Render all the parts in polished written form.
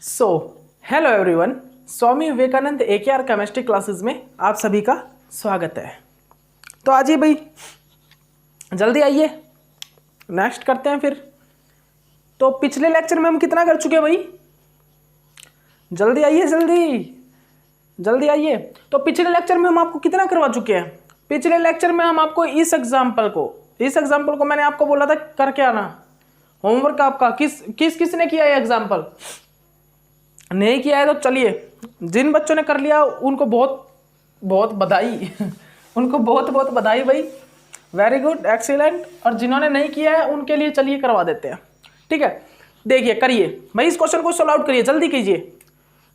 So hello everyone, Swami Vivekananda AKR chemistry classes में आप सभी का स्वागत है। तो आइए भाई, जल्दी आइए, नेक्स्ट करते हैं फिर। तो पिछले लेक्चर में हम कितना कर चुके हैं भाई? जल्दी आइए, जल्दी आइए। तो पिछले लेक्चर में हम आपको कितना करवा चुके हैं? पिछले लेक्चर में हम आपको इस एग्जाम्पल को मैंने आपको बोला था करके आना। होमवर्क आपका किसने किया है? एग्जाम्पल नहीं किया है तो चलिए, जिन बच्चों ने कर लिया उनको बहुत बहुत बधाई उनको बहुत बहुत बधाई भाई, वेरी गुड, एक्सीलेंट। और जिन्होंने नहीं किया है उनके लिए चलिए करवा देते हैं, ठीक है। देखिए, करिए भाई, इस क्वेश्चन को सॉल्व आउट करिए, जल्दी कीजिए।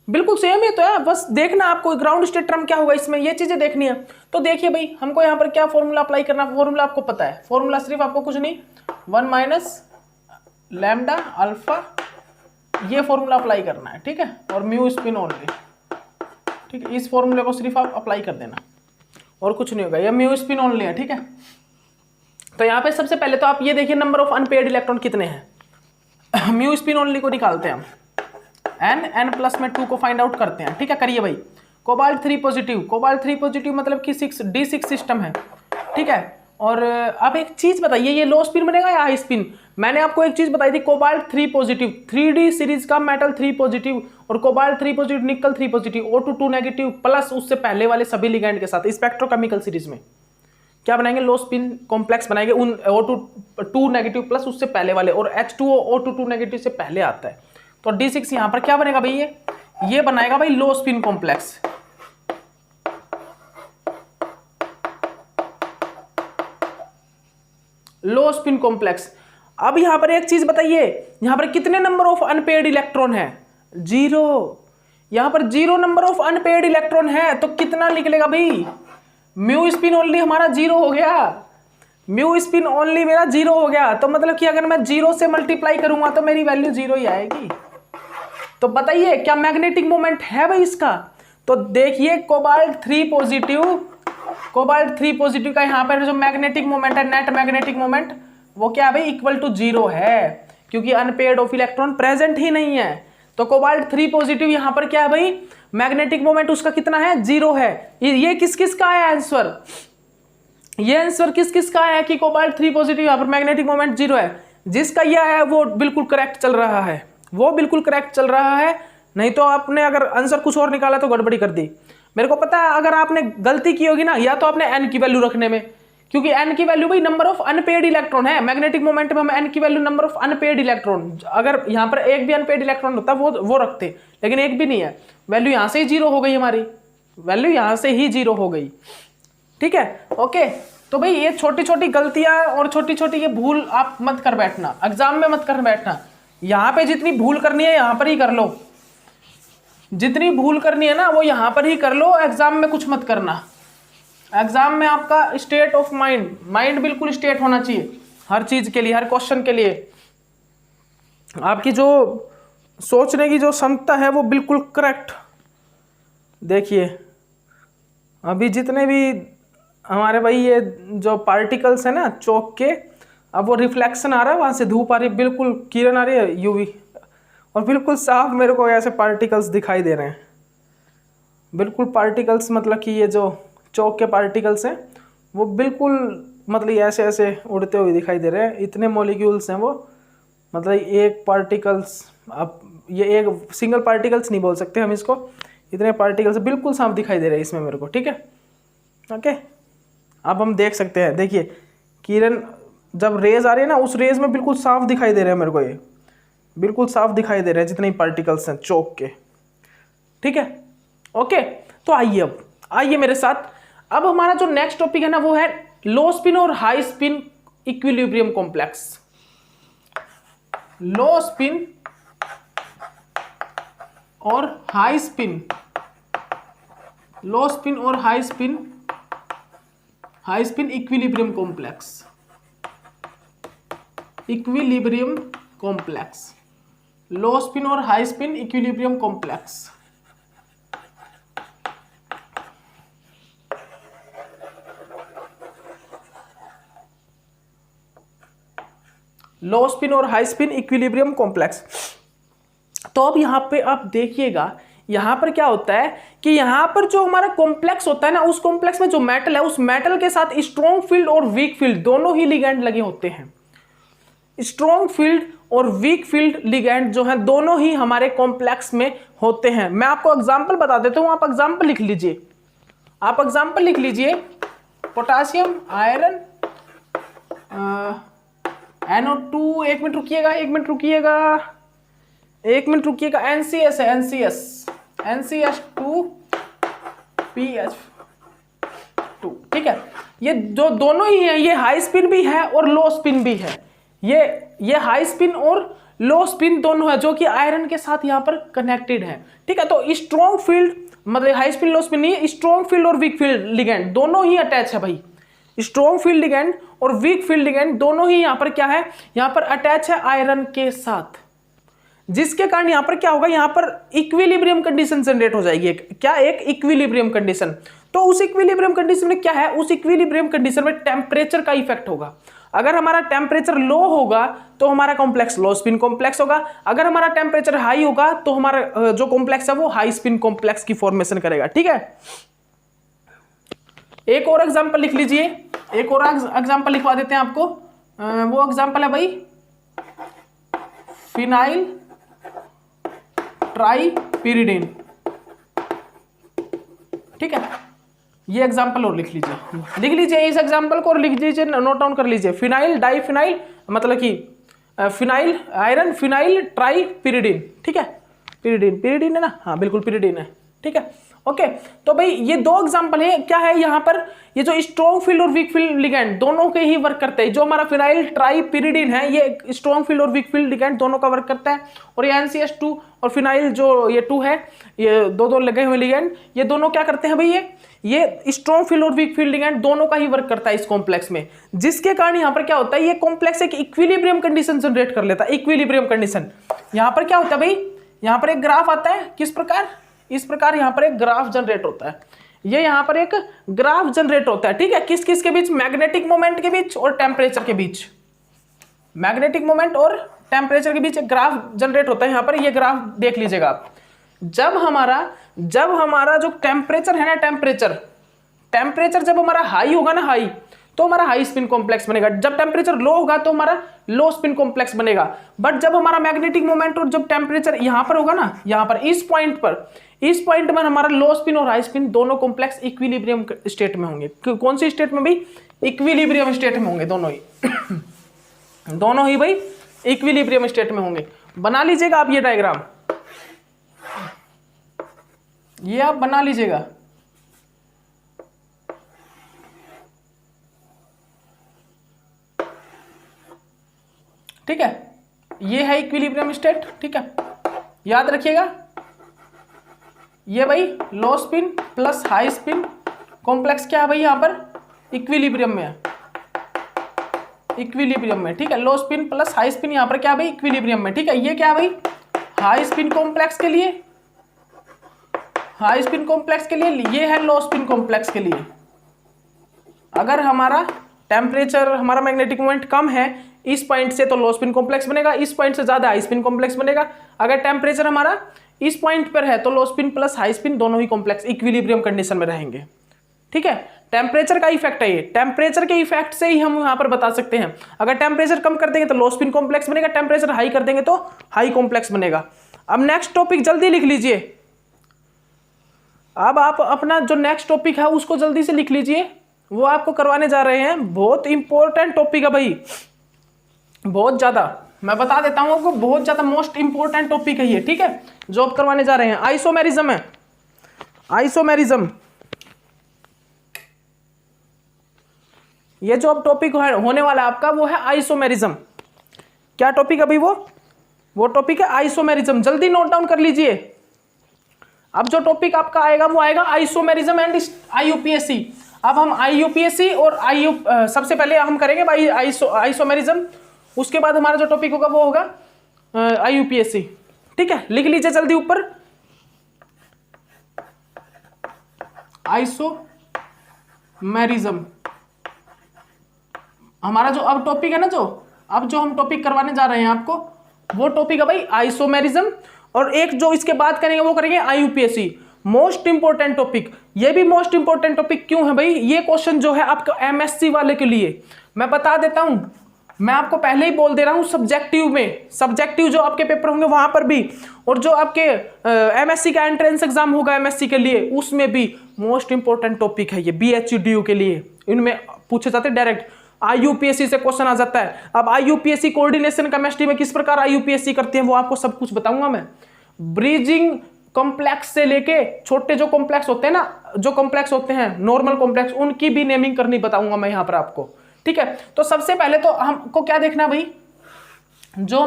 बिल्कुल सेम ही तो है, बस देखना आपको ग्राउंड स्टेट टर्म क्या होगा इसमें, ये चीजें देखनी है। तो देखिए भाई, हमको यहाँ पर क्या फॉर्मूला अप्लाई करना, फॉर्मूला आपको पता है। फॉर्मूला सिर्फ आपको कुछ नहीं, 1 माइनस लैम्डा अल्फा, ये फॉर्मूला अप्लाई करना है, ठीक है। और म्यू स्पिन ओनली, ठीक है। इस फॉर्मूले को सिर्फ आप अप्लाई कर देना और कुछ नहीं होगा, ये म्यू स्पिन ओनली है, ठीक है। तो यहाँ पे सबसे पहले तो आप ये देखिए, नंबर ऑफ अनपेयर्ड इलेक्ट्रॉन कितने हैं। म्यू स्पिन ओनली को निकालते हैं हम, n प्लस में 2 को फाइंड आउट करते हैं, ठीक है। करिए भाई, कोबाल्ट 3 पॉजिटिव मतलब कि D6 सिस्टम है, ठीक है। और अब एक चीज बताइए, ये लो स्पिन बनेगा या हाई स्पिन? मैंने आपको एक चीज बताई थी, कोबाल्ट 3 पॉजिटिव, 3D सीरीज का मेटल 3 पॉजिटिव और कोबाल्ट 3 पॉजिटिव, निकल 3 पॉजिटिव, O2 2 नेगेटिव प्लस उससे पहले वाले सभी लिगैंड के साथ स्पेक्ट्रोकेमिकल सीरीज में क्या बनाएंगे? लो स्पिन कॉम्प्लेक्स बनाएंगे, उन O2 2 नेगेटिव प्लस उससे पहले वाले, और H2O O2 2 नेगेटिव से पहले आता है। तो D6 यहां पर क्या बनेगा भाई? ये बनाएगा भाई लो spin complex. Low spin complex. अब यहां पर एक चीज बताइए, यहां पर कितने नंबर ऑफ अनपेयर्ड इलेक्ट्रॉन है? 0। यहां पर 0 नंबर ऑफ अनपेयर्ड इलेक्ट्रॉन है, तो कितना निकलेगा भाई? म्यू स्पिन ओनली हमारा 0 हो गया, म्यू स्पिन ओनली मेरा 0 हो गया। तो मतलब कि अगर मैं 0 से मल्टीप्लाई करूंगा तो मेरी वैल्यू 0 ही आएगी। तो बताइए, क्या मैग्नेटिक मोमेंट है भाई इसका? तो देखिए, कोबाल्ट 3 पॉजिटिव का यहाँ पर जो मैग्नेटिक मोमेंट है, नेट मैग्नेटिक मोमेंट, वो क्या है भाई? इक्वल टू 0 है, क्योंकि अनपेयर्ड ऑफ इलेक्ट्रॉन प्रेजेंट ही नहीं है। तो कोबाल्ट 3 पॉजिटिव यहाँ पर क्या है भाई? मैग्नेटिक मोमेंट उसका कितना है? 0 है। ये किस किस का है आंसर? ये आंसर किस किस का है कि कोबाल्ट 3 पॉजिटिव यहाँ पर मैग्नेटिक मोमेंट 0 है? जिसका यह है वो बिल्कुल करेक्ट चल रहा है, वो बिल्कुल करेक्ट चल रहा है। नहीं तो आपने अगर आंसर कुछ और निकाला तो गड़बड़ी कर दी। मेरे को पता है, अगर आपने गलती की होगी ना, या तो आपने n की वैल्यू रखने में, क्योंकि n की वैल्यू भाई नंबर ऑफ अनपेयर्ड इलेक्ट्रॉन है। मैग्नेटिक मोमेंट में हम n की value number of unpaired electron, अगर यहाँ पर एक भी अनपेयर्ड इलेक्ट्रॉन होता वो रखते, लेकिन एक भी नहीं है। वैल्यू यहाँ से ही 0 हो गई, हमारी वैल्यू यहाँ से ही 0 हो गई, ठीक है। ओके, तो भाई ये छोटी छोटी गलतियां और छोटी छोटी ये भूल आप मत कर बैठना, एग्जाम में मत कर बैठना। यहाँ पे जितनी भूल करनी है यहाँ पर ही कर लो, जितनी भूल करनी है ना वो यहां पर ही कर लो, एग्जाम में कुछ मत करना। एग्जाम में आपका स्टेट ऑफ माइंड बिल्कुल स्टेट होना चाहिए, हर चीज के लिए, हर क्वेश्चन के लिए। आपकी जो सोचने की जो क्षमता है वो बिल्कुल करेक्ट। देखिए, अभी जितने भी हमारे भाई ये जो पार्टिकल्स है ना चौक के, अब वो रिफ्लेक्शन आ रहा है, वहां से धूप आ रही है, बिल्कुल किरण आ रही है यूवी, और बिल्कुल साफ मेरे को ऐसे पार्टिकल्स दिखाई दे रहे हैं। बिल्कुल पार्टिकल्स मतलब कि ये जो चौक के पार्टिकल्स हैं वो बिल्कुल मतलब ऐसे ऐसे उड़ते हुए दिखाई दे रहे हैं। इतने मॉलिक्यूल्स हैं वो, मतलब एक पार्टिकल्स, अब ये एक सिंगल पार्टिकल्स नहीं बोल सकते हम इसको, इतने पार्टिकल्स बिल्कुल साफ दिखाई दे रहे हैं इसमें मेरे को, ठीक है। ओके, अब हम देख सकते हैं, देखिए किरण जब रेज आ रही है ना, उस रेज में बिल्कुल साफ दिखाई दे रहे हैं मेरे को, ये बिल्कुल साफ दिखाई दे रहे हैं जितने पार्टिकल्स हैं चौक के, ठीक है। ओके, तो आइए, अब आइए मेरे साथ। अब हमारा जो नेक्स्ट टॉपिक है ना वो है लो स्पिन और high spin equilibrium complex. Low spin और हाई स्पिन, लो स्पिन और high spin equilibrium complex, equilibrium complex, low spin और high spin equilibrium complex. Low spin और हाई स्पिन इक्विलिब्रियम कॉम्प्लेक्स। तो अब यहाँ पे आप देखिएगा, यहाँ पर क्या होता है कि यहाँ पर जो हमारा कॉम्प्लेक्स होता है ना, उस कॉम्प्लेक्स में जो मेटल है, उस मेटल के साथ स्ट्रॉन्ग फील्ड और वीक फील्ड दोनों ही लिगैंड लगे होते हैं। स्ट्रॉन्ग फील्ड और वीक फील्ड लिगैंड जो है दोनों ही हमारे कॉम्प्लेक्स में होते हैं। मैं आपको एग्जांपल बता देता हूं, आप एग्जांपल लिख लीजिए, आप एग्जांपल लिख लीजिए। पोटासियम, आयरन, NO2, एक मिनट रुकिएगा, एक मिनट रुकिएगा, एक मिनट रुकिएगा, NCS है, NCS2 PH2, ठीक है। ये जो दोनों ही है, ये हाई स्पिन भी है और लो स्पिन भी है। ये हाई स्पिन और लो स्पिन दोनों है, जो कि आयरन के साथ यहाँ पर कनेक्टेड है, ठीक है। तो स्ट्रॉन्ग फील्ड मतलब हाई स्पिन लो स्पिन नहीं है, स्ट्रॉन्ग फील्ड और वीक फील्ड लिगैंड दोनों ही अटैच है भाई। स्ट्रॉन्ग फील्ड लिगैंड और वीक फील्ड लिगैंड दोनों ही यहाँ पर क्या है, यहाँ पर अटैच है आयरन के साथ, जिसके कारण यहाँ पर क्या होगा, यहाँ पर इक्विलिब्रियम कंडीशन जनरेट हो जाएगी। क्या? एक इक्विलिब्रियम कंडीशन। तो उस इक्विलिब्रियम कंडीशन में क्या है, उस इक्विलिब्रियम कंडीशन में टेम्परेचर का इफेक्ट होगा। अगर हमारा टेम्परेचर लो होगा तो हमारा कॉम्प्लेक्स लो स्पिन कॉम्प्लेक्स होगा, अगर हमारा टेम्परेचर हाई होगा तो हमारा जो कॉम्प्लेक्स है वो हाई स्पिन कॉम्प्लेक्स की फॉर्मेशन करेगा, ठीक है। एक और एग्जांपल लिख लीजिए, एक और एग्जांपल लिखवा देते हैं आपको। वो एग्जांपल है भाई फिनाइल ट्राइपिरिडिन, ठीक है। ये एग्जांपल और लिख लीजिए, इस एग्जांपल को और लिख लीजिए, नोट डाउन कर लीजिए। फिनाइल डाइफिनाइल मतलब कि फिनाइल आयरन फिनाइल ट्राइपिरिडिन, ठीक है। पिरिडिन है ना, हाँ बिल्कुल पिरिडिन है, ठीक है। ओके, तो भाई ये दो एग्जांपल है, क्या है यहाँ पर, ये जो स्ट्रॉन्ग फील्ड और वीक फील्ड लिगैंड दोनों के ही वर्क करते हैं। जो हमारा फिनाइल ट्राइपिरिडिन है ये स्ट्रॉन्ग फील्ड और वीक फील्ड लिगैंड दोनों का वर्क करता है, और ये NCS2 और फिनाइल जो ये 2 है, ये दो लगे हुए लिगैंड, ये दोनों क्या करते हैं भाई, ये स्ट्रॉन्ग फील्ड और वीक फील्ड लिगैंड दोनों का ही वर्क करता है इस कॉम्प्लेक्स में, जिसके कारण यहाँ पर क्या होता है, ये कॉम्प्लेक्स एक इक्विलिब्रियम कंडीशन जनरेट कर लेता है। इक्विलिब्रियम कंडीशन यहाँ पर क्या होता है भाई, यहाँ पर एक ग्राफ आता है, किस प्रकार, इस प्रकार यहाँ पर एक ग्राफ जनरेट होता है। ये यहाँ पर एक ग्राफ जनरेट होता है, ठीक है। किस किस के बीच, मैग्नेटिक मोमेंट के बीच और टेम्परेचर के बीच, मैग्नेटिक मोमेंट और टेम्परेचर के बीच एक ग्राफ जनरेट होता है। यहाँ पर ये ग्राफ देख लीजिएगा आप। जब हमारा जो टेम्परेचर है ना, टेम्परेचर जब हमारा हाई होगा ना, हाई, तो हमारा हाई स्पिन कॉम्प्लेक्स बनेगा। जब टेम्परेचर लो होगा तो हमारा लो स्पिन कॉम्प्लेक्स बनेगा। बट जब हमारा मैग्नेटिक मोमेंट और जब टेम्परेचर यहाँ पर होगा ना, यहाँ पर इस पॉइंट पर हमारा लो स्पिन और हाई स्पिन दोनों कॉम्प्लेक्स इक्विलिब्रियम स्टेट में होंगे। कौन सी स्टेट में भाई, इक्विलिब्रियम स्टेट में होंगे दोनों ही दोनों ही भाई इक्विलिब्रियम स्टेट में होंगे। बना लीजिएगा आप ये डायग्राम, ये आप बना लीजिएगा, ठीक है। ये है इक्विलिब्रियम स्टेट, ठीक है, याद रखिएगा। ये भाई लो spin plus high spin complex क्या है भाई, यहाँ पर इक्विलिब्रियम में है, इक्विलिब्रियम में, ठीक है। Low spin plus high spin यहाँ पर क्या है भाई, इक्विलिब्रियम में, ठीक है। ये क्या है भाई, हाई स्पिन कॉम्प्लेक्स के लिए, हाई स्पिन कॉम्प्लेक्स के लिए, ये है लो स्पिन कॉम्प्लेक्स के लिए। अगर हमारा टेम्परेचर, हमारा मैग्नेटिक मोमेंट कम है इस पॉइंट से तो लो स्पिन कॉम्प्लेक्स बनेगा, इस पॉइंट से ज्यादा हाई स्पिन कॉम्प्लेक्स बनेगा। अगर टेम्परेचर हमारा इस पॉइंट पर है तो लो स्पिन प्लस हाई स्पिन दोनों ही कॉम्प्लेक्स इक्विलिब्रियम कंडीशन में रहेंगे, ठीक है। टेम्परेचर का इफेक्ट है ये, टेम्परेचर के इफेक्ट से ही हम यहाँ पर बता सकते हैं। अगर टेम्परेचर कम कर देंगे तो लो स्पिन कॉम्प्लेक्स बनेगा, टेम्परेचर हाई कर देंगे तो हाई कॉम्प्लेक्स बनेगा। अब नेक्स्ट टॉपिक जल्दी लिख लीजिए, अब आप अपना जो नेक्स्ट टॉपिक है उसको जल्दी से लिख लीजिए, वो आपको करवाने जा रहे हैं। बहुत इंपॉर्टेंट टॉपिक है भाई, बहुत ज्यादा, मैं बता देता हूं आपको, बहुत ज्यादा मोस्ट इंपॉर्टेंट टॉपिक है ये, ठीक है, जो आप करवाने जा रहे हैं। आइसोमेरिज्म है, आइसोमेरिज्म, ये जो अब टॉपिक होने वाला है आपका वो है आइसोमेरिज्म। क्या टॉपिक है भाई, वो टॉपिक है आइसोमेरिज्म, जल्दी नोट डाउन कर लीजिए। अब जो टॉपिक आपका आएगा वो आएगा आइसोमेरिज्म एंड IUPAC। अब हम IUPAC और सबसे पहले हम करेंगे भाई आइसोमेरिज्म, उसके बाद हमारा जो टॉपिक होगा वो होगा IUPAC, ठीक है। लिख लीजिए जल्दी ऊपर, आइसोमेरिज्म हमारा जो अब टॉपिक है ना, जो हम टॉपिक करवाने जा रहे हैं आपको, वो टॉपिक है भाई आइसोमेरिज्म। और एक जो इसके बाद करेंगे वो करेंगे IUPAC, मोस्ट इंपोर्टेंट टॉपिक। ये भी मोस्ट इंपोर्टेंट टॉपिक क्यों है भाई, ये क्वेश्चन जो है आपका MSc वाले के लिए मैं बता देता हूं, मैं आपको पहले ही बोल दे रहा हूं, सब्जेक्टिव में, सब्जेक्टिव जो आपके पेपर होंगे वहां पर भी, और जो आपके MSc का एंट्रेंस एग्जाम होगा MSc के लिए उसमें भी मोस्ट इंपोर्टेंट टॉपिक है ये BHDU के लिए। इनमें पूछे जाते हैं डायरेक्ट, IUPAC से क्वेश्चन आ जाता है। अब IUPAC कोऑर्डिनेशन केमिस्ट्री में किस प्रकार IUPAC करते हैं वो आपको सब कुछ बताऊंगा मैं। ब्रिजिंग कॉम्प्लेक्स से लेके छोटे जो कॉम्प्लेक्स होते हैं ना, जो कॉम्प्लेक्स होते हैं नॉर्मल कॉम्प्लेक्स, उनकी भी नेमिंग करनी बताऊंगा मैं यहाँ पर आपको, ठीक है। तो सबसे पहले तो हमको क्या देखना भाई, जो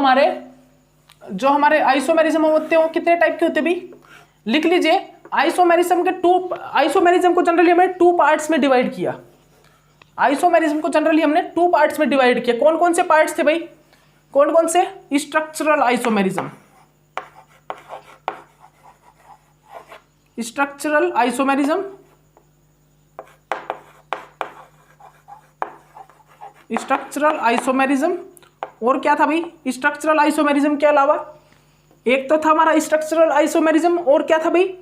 हमारे आइसोमेरिज्म होते हैं वो कितने टाइप के होते हैं भाई, लिख लीजिए। आइसोमेरिज्म को जनरली हमने 2 पार्ट्स में डिवाइड किया। आइसोमेरिज्म को जनरली हमने 2 पार्ट्स में डिवाइड किया। कौन कौन से पार्ट्स थे भाई, कौन कौन से, structural isomerism, structural isomerism, structural isomerism, और क्या था भाई स्ट्रक्चरल आइसोमेरिज्म के अलावा, एक तो था हमारा स्ट्रक्चरल आइसोमेरिज्म, और क्या था भाई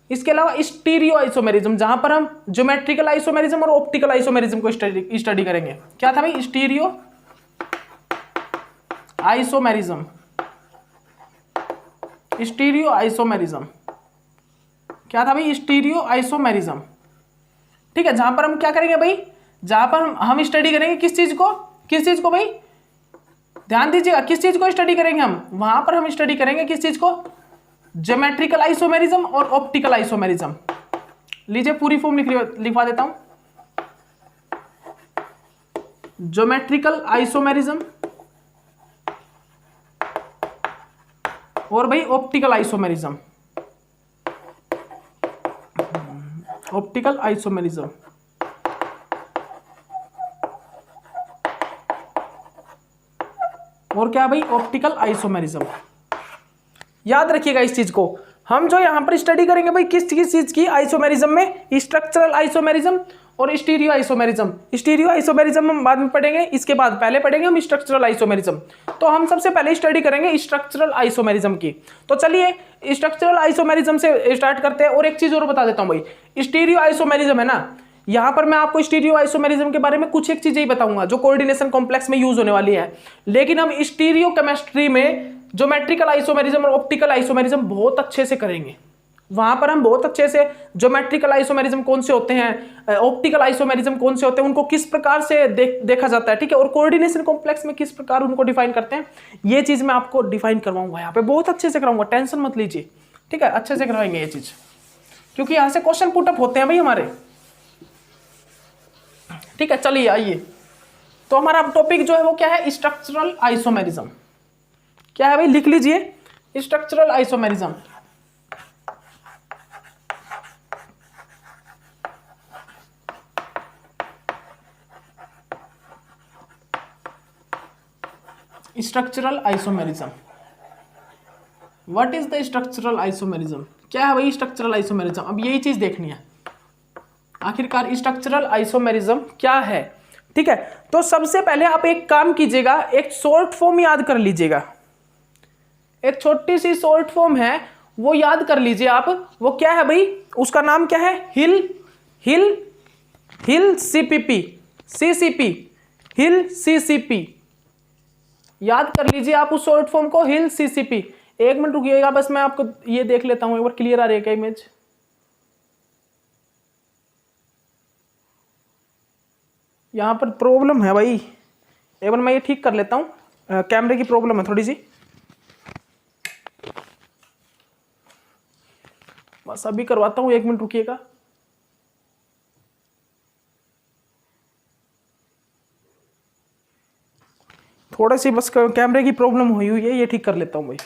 इसके अलावा स्टीरियो आइसोमेरिज्म, जहां पर हम ज्योमेट्रिकल आइसोमेरिज्म और ऑप्टिकल आइसोमेरिज्म को स्टडी करेंगे। क्या था भाई स्टीरियो आइसोमेरिज्म, स्टीरियो आइसोमेरिज्म, क्या था भाई स्टीरियो आइसोमेरिज्म, ठीक है। जहां पर हम क्या करेंगे भाई, जहां पर हम स्टडी करेंगे किस चीज को भाई, ध्यान दीजिएगा, किस चीज को स्टडी करेंगे हम, वहां पर हम स्टडी करेंगे किस चीज को, ज्योमेट्रिकल आइसोमेरिज्म और ऑप्टिकल आइसोमेरिज्म। लीजिए पूरी फॉर्म लिखवा देता हूं, ज्योमेट्रिकल आइसोमेरिज्म और भाई ऑप्टिकल आइसोमेरिज्म, ऑप्टिकल आइसोमेरिज्म। और क्या भाई ऑप्टिकल आइसोमेरिज्म। याद रखिएगा इस चीज को, हम जो यहां पर स्टडी करेंगे भाई किस चीज की, आइसोमेरिज्म में स्ट्रक्चरल आइसोमेरिज्म और स्टीरियो आइसोमेरिज्म। स्टीरियो आइसोमेरिज्म हम बाद में पढ़ेंगे, इसके बाद पहले पढ़ेंगे हम स्ट्रक्चरल आइसोमेरिज्म। तो हम सबसे पहले स्टडी करेंगे स्ट्रक्चरल आइसोमेरिज्म की। तो चलिए स्ट्रक्चरल आइसोमेरिज्म से स्टार्ट करते हैं। और एक चीज और बता देता हूं भाई, स्टीरियो आइसोमेरिज्म है ना, यहां पर मैं आपको स्टीरियो आइसोमेरिज्म के बारे में कुछ एक चीजें ही बताऊंगा जो कोऑर्डिनेशन कॉम्प्लेक्स में यूज होने वाली है। लेकिन हम स्टीरियो केमिस्ट्री में ज्योमेट्रिकल आइसोमेरिज्म और ऑप्टिकल आइसोमेरिज्म बहुत अच्छे से करेंगे। वहां पर हम बहुत अच्छे से ज्योमेट्रिकल आइसोमेरिज्म कौन से होते हैं, ऑप्टिकल आइसोमेरिज्म कौन से होते हैं, उनको किस प्रकार से देखा जाता है, ठीक है, और कोऑर्डिनेशन कॉम्प्लेक्स में किस प्रकार उनको डिफाइन करते हैं, ये चीज मैं आपको डिफाइन करवाऊंगा यहाँ पे, बहुत अच्छे से कराऊंगा, टेंशन मत लीजिए, ठीक है, अच्छे से करवाएंगे ये चीज, क्योंकि यहाँ से क्वेश्चन पुटअप होते हैं भाई हमारे, ठीक है। चलिए आइए, तो हमारा टॉपिक जो है वो क्या है, स्ट्रक्चरल आइसोमेरिज्म। क्या है भाई, लिख लीजिए structural isomerism. Structural isomerism, what is the structural isomerism, क्या है भाई स्ट्रक्चरल आइसोमेरिज्म। अब यही चीज देखनी है आखिरकार स्ट्रक्चरल आइसोमेरिज्म क्या है, ठीक है। तो सबसे पहले आप एक काम कीजिएगा, एक शॉर्ट फॉर्म याद कर लीजिएगा, एक छोटी सी शॉर्ट फॉर्म है वो याद कर लीजिए आप। वो क्या है भाई, उसका नाम क्या है, हिल सीसीपी, हिल सीसीपी, याद कर लीजिए आप उस शॉर्ट फॉर्म को, हिल सीसीपी। एक मिनट रुकिएगा बस, मैं आपको ये देख लेता हूं एक बार, क्लियर आ रही है क्या इमेज। यहां पर प्रॉब्लम है भाई, एक बार मैं ये ठीक कर लेता हूं, कैमरे की प्रॉब्लम है थोड़ी सी, बस अभी करवाता हूं, एक मिनट रुकिएगा। थोड़ा सी बस कैमरे की प्रॉब्लम हुई है, ये ठीक कर लेता हूं भाई,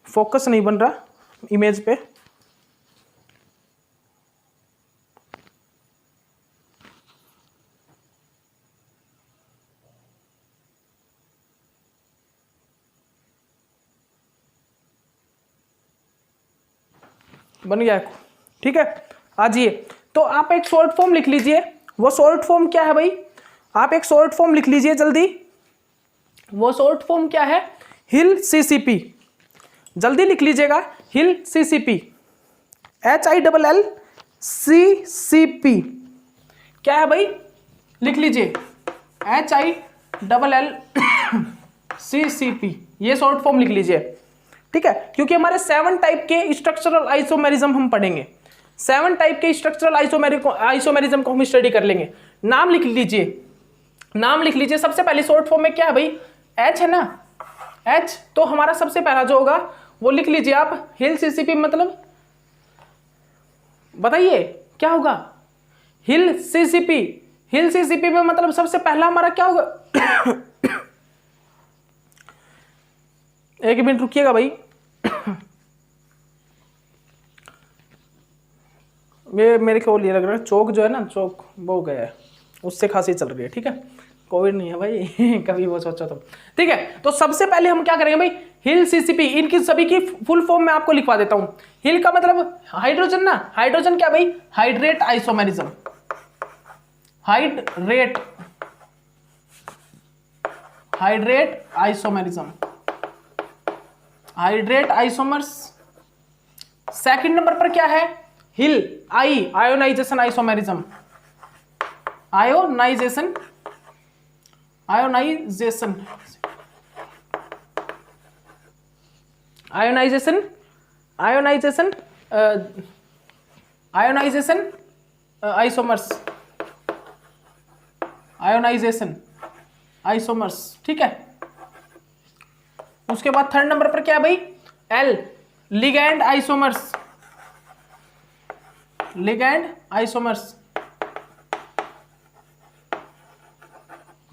फोकस नहीं बन रहा इमेज पे। बन गया, ठीक है, आ जाइए। तो आप एक शॉर्ट फॉर्म लिख लीजिए, वो शॉर्ट फॉर्म क्या है भाई, आप एक शॉर्ट फॉर्म लिख लीजिए जल्दी, वो शॉर्ट फॉर्म क्या है, हिल सीसीपी। जल्दी लिख लीजिएगा, हिल CCP, HILLCCP क्या है भाई, लिख लीजिए HILLCCP, ये शॉर्ट फॉर्म लिख लीजिए, ठीक है। क्योंकि हमारे 7 टाइप के स्ट्रक्चरल आइसोमेरिज्म हम पढ़ेंगे, 7 टाइप के स्ट्रक्चरल आइसोमेरिज्म को हम स्टडी कर लेंगे। नाम लिख लीजिए, नाम लिख लीजिए। सबसे पहले शॉर्ट फॉर्म में क्या है भाई, H है ना, H, तो हमारा सबसे पहला जो होगा वो लिख लीजिए आप, हिल CCP मतलब बताइए क्या होगा, हिल CCP, हिल CCP में मतलब सबसे पहला हमारा क्या होगा एक मिनट रुकिएगा भाई ये मेरे को ये लग रहा है चौक जो है ना, चौक वो गया है, उससे खांसी चल रही है, ठीक है, कोविड नहीं है भाई कभी वो सोचो तुम, ठीक है। तो सबसे पहले हम क्या करेंगे भाई, हिल CCP, इनकी सभी की फुल फॉर्म में आपको लिखवा देता हूं। हिल का मतलब हाइड्रोजन ना, हाइड्रोजन क्या भाई, hydrate isomerism, hydrate isomerism, hydrate isomers. Second number पर क्या है, हिल ionisation isomerism, ionisation isomers, ionisation isomers, ठीक है। उसके बाद थर्ड नंबर पर क्या है भाई, L ligand isomers, ligand isomers,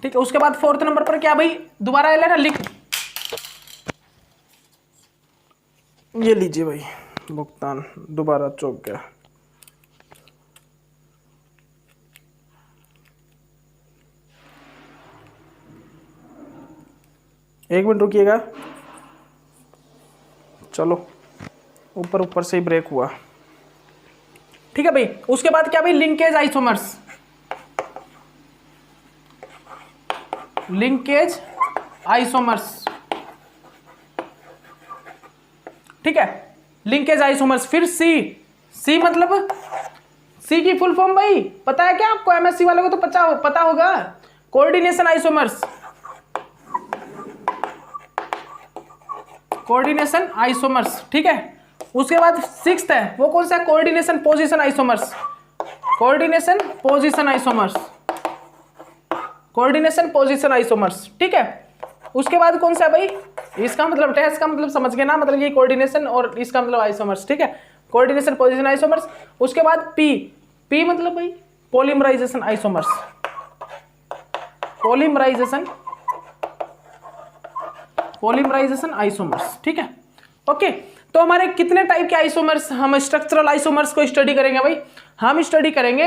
ठीक है। उसके बाद फोर्थ नंबर पर क्या भाई, दोबारा एल है ना, लिख ये लीजिए भाई, भुगतान दोबारा चौक गया, एक मिनट रुकिएगा, चलो ऊपर ऊपर से ही ब्रेक हुआ, ठीक है भाई। उसके बाद क्या भाई, लिंकेज आइसोमर्स, लिंकेज आइसोमर्स, ठीक है, लिंकेज आइसोमर्स। फिर सी मतलब, सी की फुल फॉर्म भाई पता है क्या आपको, MSc वालों को तो पता होगा, कोऑर्डिनेशन आइसोमर्स, कोऑर्डिनेशन आइसोमर्स, ठीक है। उसके बाद सिक्स्थ है, वो कौन सा है, coordination position isomers, coordination position isomers, coordination position isomers, ठीक है। उसके बाद कौन सा है भाई, इसका मतलब टेस्ट का मतलब समझ गए ना, मतलब ये कोऑर्डिनेशन और इसका मतलब आइसोमर्स, ठीक है, कोऑर्डिनेशन पोजीशन आइसोमर्स। उसके बाद पी मतलब भाई पॉलीमराइजेशन आइसोमर्स, पॉलीमराइजेशन आइसोमर्स, ठीक है, ओके। तो हमारे कितने टाइप के आइसोमर्स, हम स्ट्रक्चरल आइसोमर्स को स्टडी करेंगे भाई, हम स्टडी करेंगे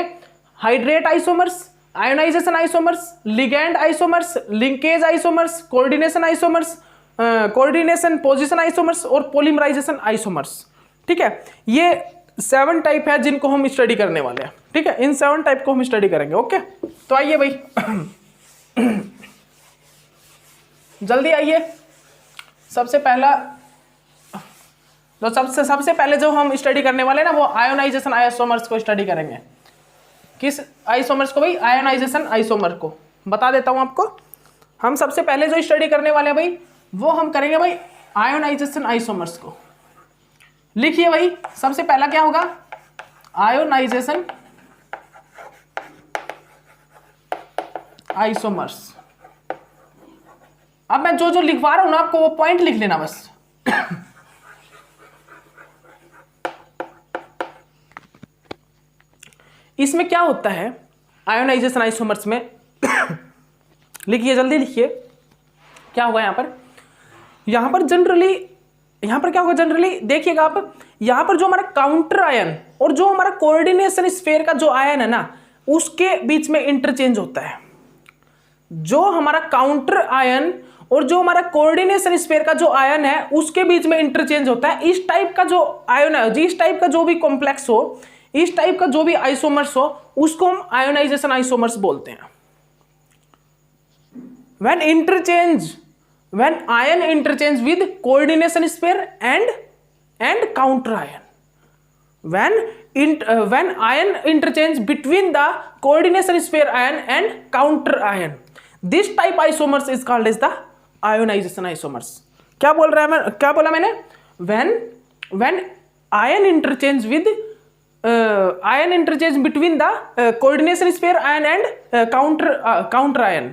hydrate isomers, ionisation isomers, ligand isomers, linkage isomers, coordination isomers, coordination position isomers और पॉलीमराइजेशन आइसोमर्स, ठीक है। ये 7 टाइप है जिनको हम स्टडी करने वाले हैं, ठीक है, इन 7 टाइप को हम स्टडी करेंगे, ओके। तो आइए भाई जल्दी आइए। सबसे पहला तो सबसे पहले जो हम स्टडी करने वाले हैं ना, वो आयोनाइजेशन आइसोमर्स को स्टडी करेंगे। किस आइसोमर्स को भाई, आयोनाइजेशन आइसोमर को बता देता हूं आपको। हम सबसे पहले जो स्टडी करने वाले हैं भाई, वो हम करेंगे भाई आयोनाइजेशन आइसोमर्स को। लिखिए भाई, सबसे पहला क्या होगा, आयोनाइजेशन आइसोमर्स। अब मैं जो लिखवा रहा हूं ना आपको, वो पॉइंट लिख लेना बस इसमें क्या होता है आयोनाइजेशन आइसोमर्स में लिखिए, जल्दी लिखिए, क्या होगा यहां पर जनरली, यहां पर क्या होगा जनरली, देखिएगा आप, यहां पर जो हमारा काउंटर आयन और जो हमारा कोऑर्डिनेशन स्फीयर का जो आयन है ना, उसके बीच में इंटरचेंज होता है। जो हमारा काउंटर आयन और जो हमारा कोऑर्डिनेशन स्फीयर का जो आयन है, उसके बीच में इंटरचेंज होता है। इस टाइप का जो आयन है, इस टाइप का जो भी कॉम्प्लेक्स हो, इस टाइप का जो भी आइसोमर्स हो, उसको हम आयोनाइजेशन आइसोमर्स बोलते हैं। When interchange when ion interchange with coordination sphere and counter ion, when ion interchange between the coordination sphere ion and counter ion, this type isomers is called as the ionization isomers. क्या बोला मैंने? when ion interchange with ion interchange between the coordination sphere ion and counter ion,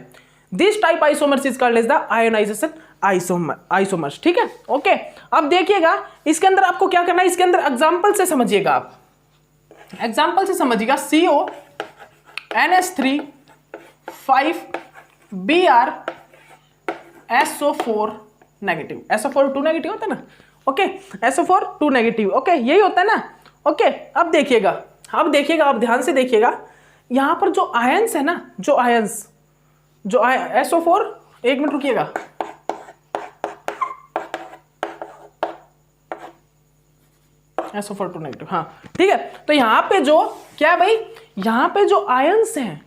this type isomers is called as the ionization isomers. ठीक है, okay. अब देखिएगा इसके अंदर आपको क्या करना है, इसके अंदर एग्जांपल से समझिएगा आप, एग्जांपल से समझिएगा। CO NH3 5 Br SO4 negative, SO4 2 negative होता है ना, ओके, SO4 2 नेगेटिव, ओके, यही होता है ना, ओके। अब देखिएगा, आप ध्यान से देखिएगा, यहां पर जो आयंस है ना, जो SO4, एक मिनट रुकिएगा, SO4 2 नेगेटिव, हाँ ठीक है। तो यहाँ पे जो क्या है भाई, यहाँ पे जो आयंस हैं,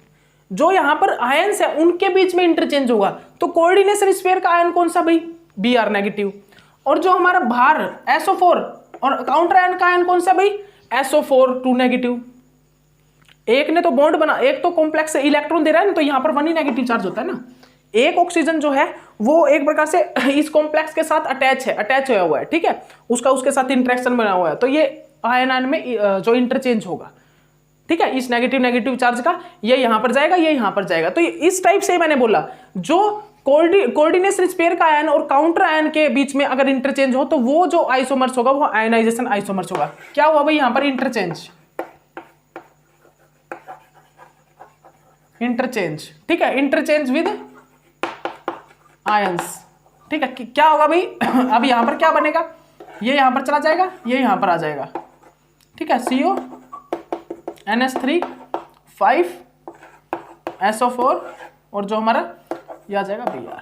जो यहाँ पर आयंस है उनके बीच में इंटरचेंज होगा। तो कोऑर्डिनेशन स्फीयर का आयन कौन सा भाई, Br नेगेटिव, और जो हमारा बाहर SO4 और काउंटर आयन का आयन कौन सा भाई, SO4 2 नेगेटिव। एक ने तो बॉन्ड बना, एक तो कॉम्प्लेक्स इलेक्ट्रॉन दे रहा है ना, तो यहाँ पर 1 ही नेगेटिव चार्ज होता है ना। एक ऑक्सीजन जो है वो एक प्रकार से इस कॉम्प्लेक्स के साथ अटैच हुआ हुआ है, ठीक है, उसका उसके साथ इंटरेक्शन बना हुआ है। तो ये आयन में जो इंटरचेंज होगा, ठीक है, इस नेगेटिव चार्ज का ये यहाँ पर जाएगा, ये यहाँ पर जाएगा। तो इस टाइप से मैंने बोला, जो कोऑर्डिनेशन स्फीयर का आयन और काउंटर आयन के बीच में अगर इंटरचेंज हो तो वो जो आइसोमर्स होगा वो आयनाइजेशन आइसोमर्स होगा। क्या हुआ भाई यहाँ पर, इंटरचेंज, ठीक है, इंटरचेंज विद आयंस, ठीक है। क्या होगा भाई अब यहां पर क्या बनेगा, ये यहां पर चला जाएगा, ये यहां पर आ जाएगा, ठीक है, CO NH3 5 SO4 और जो हमारा ये आ जाएगा Br।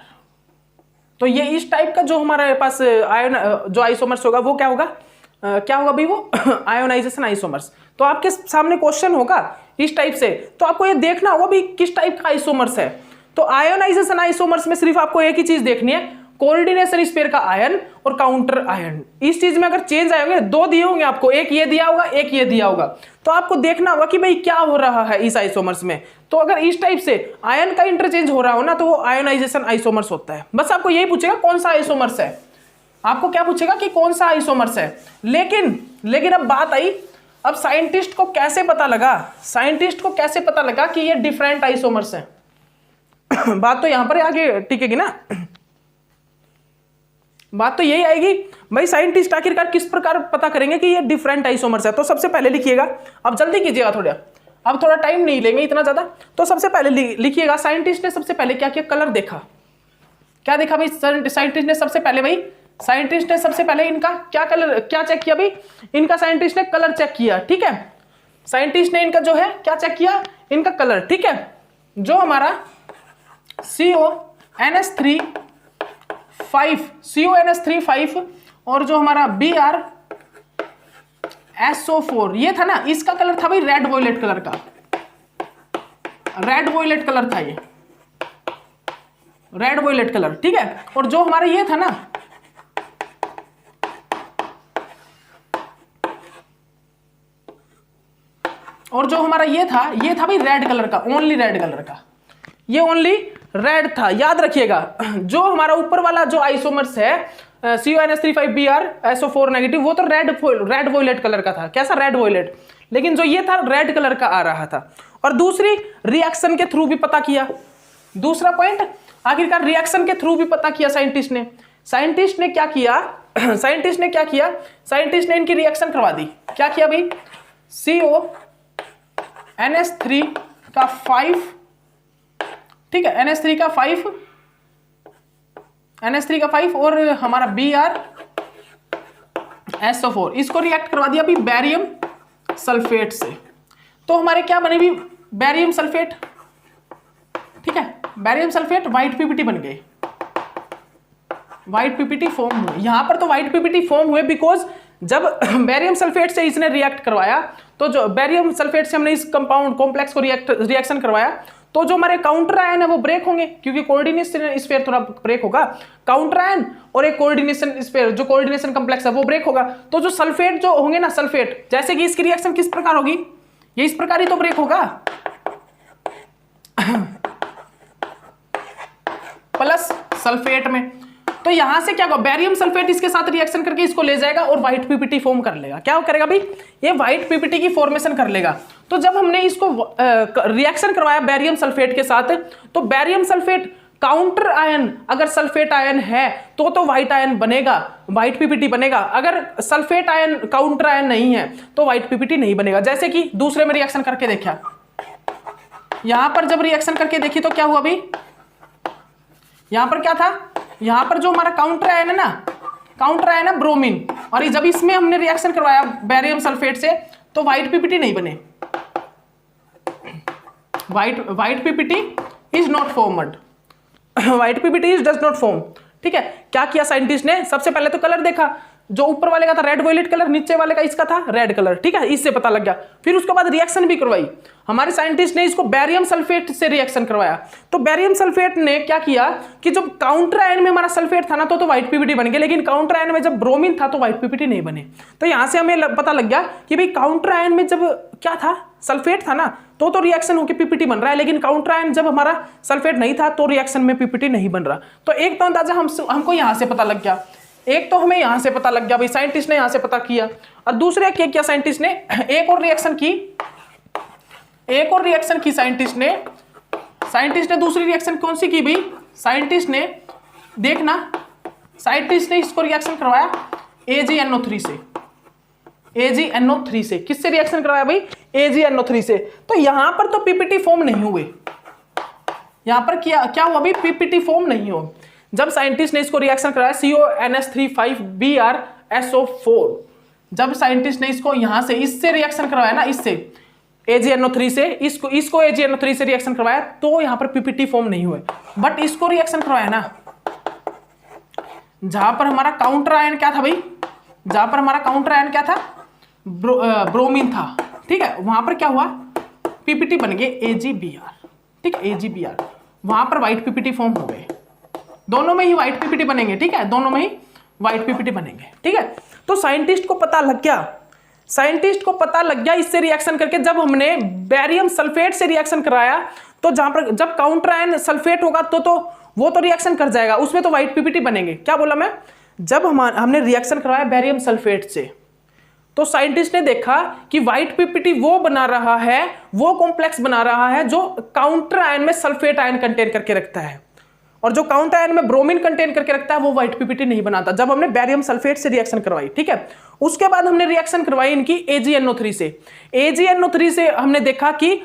तो ये इस टाइप का जो हमारे पास आयन जो आइसोमर्स होगा वो क्या होगा भाई, वो आयोनाइजेशन आइसोमर्स। तो आपके सामने क्वेश्चन होगा इस टाइप से, तो आपको ये देखना होगा भी किस टाइप का आइसोमर्स है। तो आयोनाइजेशन आइसोमर्स में सिर्फ आपको एक ही चीज देखनी है, कोऑर्डिनेशन स्फीयर का आयन और काउंटर आयन। इस चीज में अगर चेंज आए होंगे, 2 दिए होंगे आपको, एक ये दिया होगा, एक ये दिया होगा, तो आपको देखना होगा कि भाई क्या हो रहा है इस आइसोमर्स में। तो अगर इस टाइप से आयन का इंटरचेंज हो रहा हो ना, तो वो आयोनाइजेशन आइसोमर्स होता है। बस आपको यही पूछेगा कौन सा आइसोमर्स है, आपको क्या पूछेगा कि कौन सा आइसोमर्स है। लेकिन अब बात आई, अब साइंटिस्ट को कैसे पता लगा कि ये डिफरेंट आइसोमर्स है। बात तो यहां पर आगे टिकेगी ना, बात तो यही आएगी भाई, साइंटिस्ट आखिरकार किस प्रकार पता करेंगे कि ये डिफरेंट आइसोमर्स है। तो सबसे पहले लिखिएगा, अब जल्दी कीजिएगा थोड़ा, अब थोड़ा टाइम नहीं लेंगे इतना ज्यादा। तो सबसे पहले लिखिएगा, साइंटिस्ट ने सबसे पहले क्या किया, कलर देखा। क्या देखा भाई साइंटिस्ट ने सबसे पहले इनका क्या चेक किया भाई, इनका साइंटिस्ट ने कलर चेक किया, ठीक है। साइंटिस्ट ने इनका जो है क्या चेक किया, इनका कलर, ठीक है। जो हमारा CO NH3 5 और जो हमारा Br SO4 ये था ना, इसका कलर था भाई रेड वॉयलेट कलर था, ये रेड वॉयलेट कलर, ठीक है। और जो हमारा ये था ना, और जो हमारा ये था भाई रेड कलर का, ओनली रेड कलर का, ये ओनली रेड था, याद रखिएगा। जो हमारा ऊपर वाला जो आइसोमर्स है CO NH3 5 Br SO4 negative, वो तो रेड वॉयलेट कलर का था, कैसा रेड वॉयलेट, लेकिन जो ये था रेड कलर का आ रहा था। और दूसरी रिएक्शन के थ्रू भी पता किया, दूसरा पॉइंट आखिरकार रिएक्शन के थ्रू भी पता किया साइंटिस्ट ने क्या किया, साइंटिस्ट ने इनकी रिएक्शन करवा दी। क्या किया भाई, CO NH3 का 5, ठीक है, NH3 का 5 और हमारा Br SO4, इसको रिएक्ट करवा दिया अभी बैरियम सल्फेट से। तो हमारे क्या बने भी, बैरियम सल्फेट, ठीक है, बैरियम सल्फेट व्हाइट पीपीटी बन गए, व्हाइट पीपीटी फॉर्म हुए। यहां पर तो व्हाइट पीपीटी फॉर्म हुए बिकॉज जब बैरियम सल्फेट से इसने रिएक्ट करवाया, तो जो बैरियम सल्फेट से हमने इस कंपाउंड कॉम्प्लेक्स को रिएक्शन करवाया, तो जो हमारे काउंटर आयन है वो ब्रेक होंगे, क्योंकि कोऑर्डिनेशन स्फीयर थोड़ा ब्रेक होगा, काउंटर आयन और एक कोऑर्डिनेशन स्फीयर जो कोऑर्डिनेशन कॉम्प्लेक्स है वो ब्रेक होगा। तो जो सल्फेट जो होंगे ना, सल्फेट, जैसे कि इसकी रिएक्शन किस प्रकार होगी, ये इस प्रकार ही तो ब्रेक होगा, प्लस सल्फेट में। तो यहां से क्या होगा, बैरियम सल्फेट इसके साथ रिएक्शन करके इसको ले जाएगा और व्हाइट पीपीटी फॉर्म कर लेगा। क्या करेगा भाई, ये व्हाइट पीपीटी की फॉर्मेशन कर लेगा। तो जब हमने इसको रिएक्शन करवाया बैरियम सल्फेट के साथ, तो बैरियम सल्फेट काउंटर आयन, अगर सल्फेट आयन है तो व्हाइट आयन बनेगा, व्हाइट पीपीटी बनेगा। अगर सल्फेट आयन काउंटर आयन नहीं है तो व्हाइट पीपीटी नहीं बनेगा। जैसे कि दूसरे में रिएक्शन करके देखा, यहां पर जब रिएक्शन करके देखी तो क्या हुआ भाई, यहां पर क्या था, यहां पर जो हमारा काउंटर आयन है ना, काउंटर आयन है ब्रोमीन, और जब इसमें हमने रिएक्शन करवाया बैरियम सल्फेट से तो व्हाइट पीपीटी नहीं बने, white PPT is not formed, white PPT is does not form. ठीक है, क्या किया साइंटिस्ट ने, सबसे पहले तो कलर देखा, जो ऊपर वाले का था रेड वायलेट कलर, नीचे वाले का इसका था रेड कलर। ठीक है, इससे पता लग गया। फिर उसके बाद रिएक्शन भी करवाई हमारे साइंटिस्ट ने, इसको बैरियम सल्फेट से रिएक्शन करवाया। तो बैरियम सल्फेट ने क्या किया कि जब काउंटर आयन में हमारा सल्फेट था ना तो व्हाइट पीपीटी बन गया, लेकिन काउंटर आयन में जब ब्रोमीन था तो व्हाइट पीपीटी नहीं बने। तो यहां से हमें पता लग गया कि भाई काउंटर आयन में जब क्या था, सल्फेट था ना, तो रिएक्शन होकर पीपीटी बन रहा है, लेकिन काउंटर आयन जब हमारा सल्फेट नहीं था तो रिएक्शन में पीपीटी नहीं बन रहा। तो एक तो अंदाजा हमको यहां से पता लग गया, एक तो हमें यहां से पता लग गया भाई, साइंटिस्ट ने यहां से पता किया। और दूसरे क्या किया साइंटिस्ट ने, एक और रिएक्शन की साइंटिस्ट ने दूसरी रिएक्शन कौन सी की भाई, साइंटिस्ट ने देखना, साइंटिस्ट ने इसको रिएक्शन करवाया AgNO3 से, AgNO3 से। किससे रिएक्शन करवाया भाई, AgNO3 से। तो यहां पर तो पीपीटी फॉर्म नहीं हुए, यहां पर क्या हुआ भाई, पीपीटी फॉर्म नहीं हो। जब साइंटिस्ट ने इसको रिएक्शन कराया CONS3,5BrSO4, जब साइंटिस्ट ने इसको यहां से इससे रिएक्शन करवाया ना, इससे AgNO3 से, इसको AgNO3 से रिएक्शन करवाया तो यहां पर पीपीटी फॉर्म नहीं हुए। बट इसको रिएक्शन करवाया ना जहां पर हमारा काउंटर आयन क्या था भाई, जहां पर हमारा काउंटर आयन क्या था, ब्रोमीन था। ठीक है, वहां पर क्या हुआ, पीपीटी बन गए AgBr। ठीक है, AgBr, वहां पर व्हाइट पीपीटी फॉर्म हो गए, दोनों में ही व्हाइट पीपीटी बनेंगे। ठीक है, दोनों में ही व्हाइट पीपीटी बनेंगे। ठीक है, तो साइंटिस्ट को पता लग गया इससे रिएक्शन करके, जब हमने बैरियम सल्फेट से रिएक्शन कराया तो जहां पर जब काउंटर आयन सल्फेट होगा तो वो तो रिएक्शन कर जाएगा, उसमें तो व्हाइट पीपीटी बनेंगे। क्या बोला मैं, जब हमने रिएक्शन कराया बैरियम सल्फेट से तो साइंटिस्ट ने देखा कि व्हाइट पीपीटी वो बना रहा है, वो कॉम्प्लेक्स बना रहा है जो काउंटर आयन में सल्फेट आयन कंटेन करके रखता है, और जो काउंटर आयन में ब्रोमीन कंटेन करके रखता है वो व्हाइट पीपीटी नहीं बनाता, जब हमने बैरियम सल्फेट से रिएक्शन करवाई। ठीक है, उसके बाद हमने रिएक्शन करवाई इनकी AgNO3 से। AgNO3 से हमने देखा कि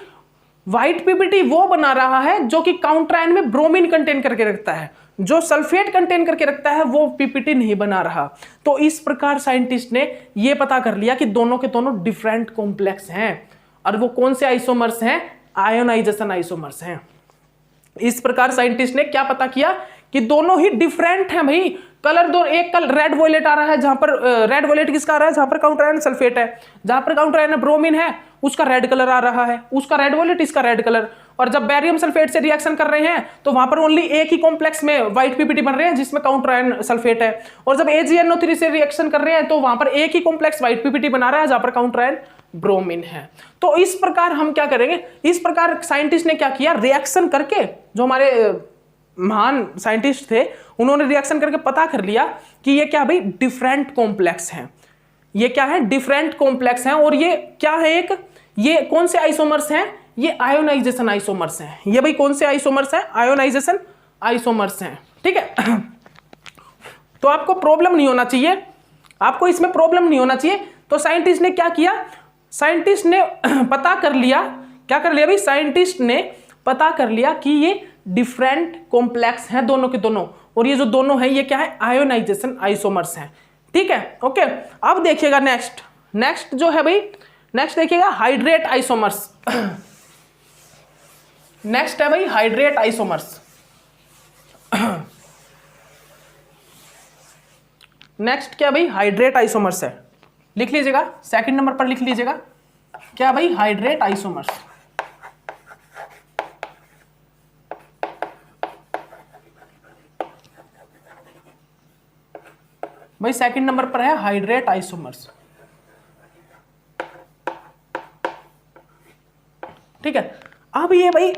व्हाइट पीपीटी वो बना रहा है जो कि काउंटर आयन में ब्रोमीन कंटेन करके रखता है, जो सल्फेट कंटेन करके रखता है वो पीपीटी नहीं बना रहा। तो इस प्रकार साइंटिस्ट ने ये पता कर लिया कि दोनों के दोनों डिफरेंट कॉम्प्लेक्स हैं, और वो कौन से आइसोमर्स हैं, आयोनाइजेशन आइसोमर्स हैं। इस प्रकार साइंटिस्ट ने क्या पता किया कि दोनों ही डिफरेंट हैं भाई। कलर दो, एक कलर रेड वॉयलेट आ रहा है, जहां पर रेड वॉयलेट किसका आ रहा है, जहां पर काउंटर आयन सल्फेट है, जहां पर काउंटर आयन ब्रोमीन है उसका रेड कलर आ रहा है, उसका रेड वॉयलेट, इसका रेड कलर। और जब बैरियम सल्फेट से रिएक्शन कर रहे हैं तो वहां पर ओनली एक ही कॉम्प्लेक्स में व्हाइट पीपीटी बन रहे हैं जिसमें काउंटर आयन सल्फेट है, और जब AgNO3 से रिएक्शन कर रहे हैं तो वहां पर एक ही कॉम्प्लेक्स व्हाइट पीपीटी बना रहा है जहां पर काउंटर आयन ब्रोमीन है। तो इस प्रकार हम क्या करेंगे, इस प्रकार साइंटिस्ट ने क्या किया, रिएक्शन करके, जो हमारे महान साइंटिस्ट थे उन्होंने रिएक्शन करके पता कर लिया कि ये क्या भाई, डिफरेंट कॉम्प्लेक्स हैं, ये क्या है, डिफरेंट कॉम्प्लेक्स हैं। और ये क्या है, ये कौन से आइसोमर्स हैं, ये आयोनाइजेशन आइसोमर्स हैं। ये भाई कौन से आइसोमर्स हैं, आयोनाइजेशन आइसोमर्स हैं। ठीक है, तो आपको प्रॉब्लम नहीं होना चाहिए, आपको इसमें प्रॉब्लम नहीं होना चाहिए। तो साइंटिस्ट ने क्या किया, साइंटिस्ट ने पता कर लिया, क्या कर लिया भाई, साइंटिस्ट ने पता कर लिया कि ये डिफरेंट कॉम्प्लेक्स हैं दोनों के दोनों, और ये जो दोनों हैं ये क्या है, आयोनाइजेशन आइसोमर्स हैं। ठीक है, ओके। अब देखिएगा नेक्स्ट जो है भाई, नेक्स्ट देखिएगा हाइड्रेट आइसोमर्स। नेक्स्ट है भाई हाइड्रेट आइसोमर्स। नेक्स्ट क्या भाई, हाइड्रेट आइसोमर्स है, लिख लीजिएगा, सेकंड नंबर पर लिख लीजिएगा, क्या भाई, हाइड्रेट आइसोमर्स। भाई सेकंड नंबर पर है हाइड्रेट आइसोमर्स। ठीक है, अब ये भाई,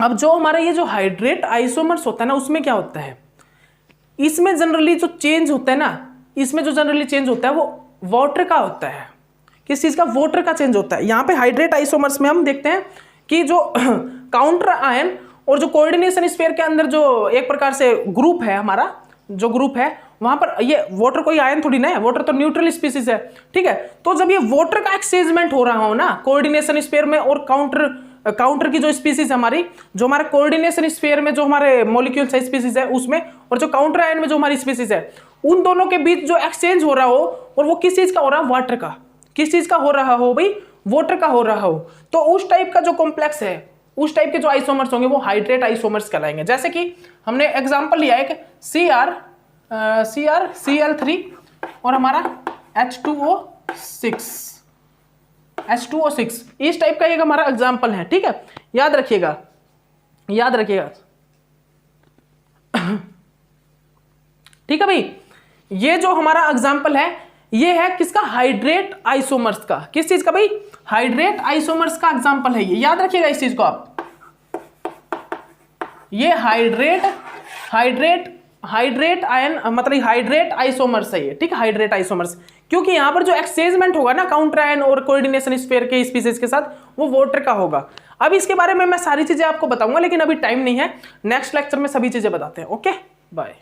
अब जो हमारा ये जो हाइड्रेट आइसोमर्स होता है ना, उसमें क्या होता है, इसमें जनरली जो चेंज होता है ना, इसमें जो जनरली चेंज होता है वो वाटर का होता है। किस चीज का? वाटर का चेंज होता है। यहाँ पे हाइड्रेट आइसोमर्स में हम देखते हैं कि जो काउंटर आयन और जो कोऑर्डिनेशन स्फीयर के अंदर जो एक प्रकार से ग्रुप है, हमारा जो ग्रुप है वहां पर, ये वाटर कोई आयन थोड़ी ना है, वाटर तो न्यूट्रल स्पीसीज है। ठीक है, तो जब ये वाटर का एक्सचेंजमेंट हो रहा हो ना कोऑर्डिनेशन स्फीयर में, और काउंटर की जो स्पीसीज है हमारी, जो हमारे कोऑर्डिनेशन स्फीयर में जो हमारे मॉलिक्यूल्स है स्पीसीज है उसमें, और जो काउंटर आयन में जो हमारी स्पीसीज है, उन दोनों के बीच जो एक्सचेंज हो रहा हो, और वो किस चीज का हो रहा है? वाटर का। किस चीज का हो रहा हो भाई? वाटर का हो रहा हो। तो उस टाइप का जो कॉम्प्लेक्स है, उस टाइप के जो आइसोमर्स होंगे वो हाइड्रेट आइसोमर्स कहलाएंगे। जैसे कि हमने एग्जांपल लिया है कि CrCl3 और हमारा H2O6, इस टाइप का एक हमारा एग्जांपल है। ठीक है, याद रखिएगा, याद रखिएगा। ठीक है भाई, ये जो हमारा एग्जांपल है ये है किसका? हाइड्रेट आइसोमर्स का। किस चीज का भाई? हाइड्रेट आइसोमर्स का एग्जांपल है ये, याद रखिएगा इस चीज को आप। ये हाइड्रेट आयन मतलब हाइड्रेट आइसोमर्स है ये। ठीक है, हाइड्रेट आइसोमर्स, क्योंकि यहां पर जो एक्सचेंजमेंट होगा ना काउंटर आयन और कोऑर्डिनेशन स्फीयर के स्पीसीज के साथ, वो वाटर का होगा। अब इसके बारे में मैं सारी चीजें आपको बताऊंगा, लेकिन अभी टाइम नहीं है, नेक्स्ट लेक्चर में सभी चीजें बताते हैं। Okay, bye.